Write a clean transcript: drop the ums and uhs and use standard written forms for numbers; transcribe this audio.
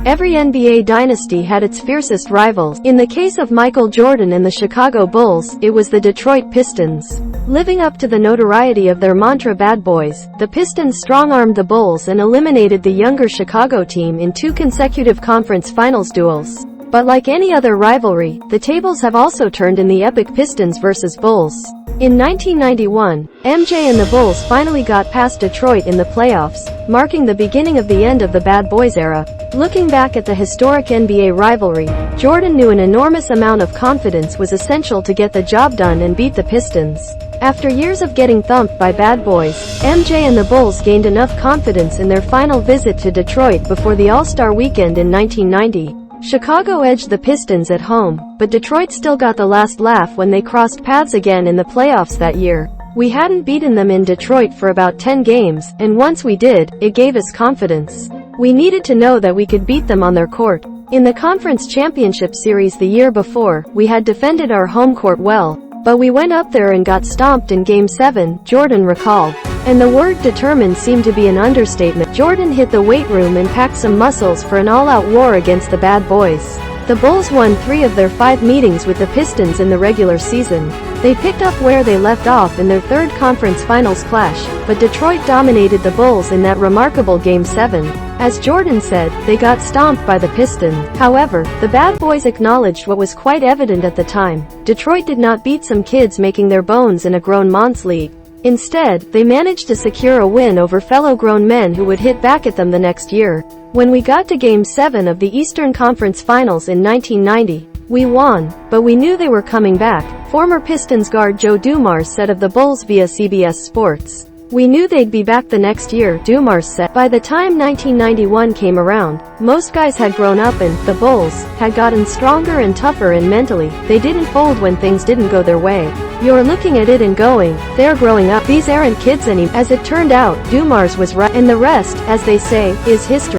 Every NBA dynasty had its fiercest rivals. In the case of Michael Jordan and the Chicago Bulls, it was the Detroit Pistons. Living up to the notoriety of their mantra Bad Boys, the Pistons strong-armed the Bulls and eliminated the younger Chicago team in 2 consecutive conference finals duels. But like any other rivalry, the tables have also turned in the epic Pistons vs. Bulls. In 1991, MJ and the Bulls finally got past Detroit in the playoffs, marking the beginning of the end of the Bad Boys era. Looking back at the historic NBA rivalry, Jordan knew an enormous amount of confidence was essential to get the job done and beat the Pistons. After years of getting thumped by Bad Boys, MJ and the Bulls gained enough confidence in their final visit to Detroit before the All-Star Weekend in 1990. Chicago edged the Pistons at home, but Detroit still got the last laugh when they crossed paths again in the playoffs that year. We hadn't beaten them in Detroit for about 10 games, and once we did, it gave us confidence. We needed to know that we could beat them on their court. In the conference championship series the year before, we had defended our home court well, but we went up there and got stomped in Game 7, Jordan recalled. And the word determined seemed to be an understatement. Jordan hit the weight room and packed some muscles for an all-out war against the Bad Boys. The Bulls won 3 of their 5 meetings with the Pistons in the regular season. They picked up where they left off in their 3rd conference finals clash, but Detroit dominated the Bulls in that remarkable Game 7. As Jordan said, they got stomped by the Pistons. However, the Bad Boys acknowledged what was quite evident at the time. Detroit did not beat some kids making their bones in a grown man's league. Instead, they managed to secure a win over fellow grown men who would hit back at them the next year. When we got to Game 7 of the Eastern Conference Finals in 1990, we won, but we knew they were coming back. Former Pistons guard Joe Dumars said of the Bulls via CBS Sports. We knew they'd be back the next year, Dumars said. By the time 1991 came around, most guys had grown up and, the Bulls, had gotten stronger and tougher and mentally, they didn't fold when things didn't go their way. You're looking at it and going, they're growing up, these aren't kids anymore. As it turned out, Dumars was right, and the rest, as they say, is history.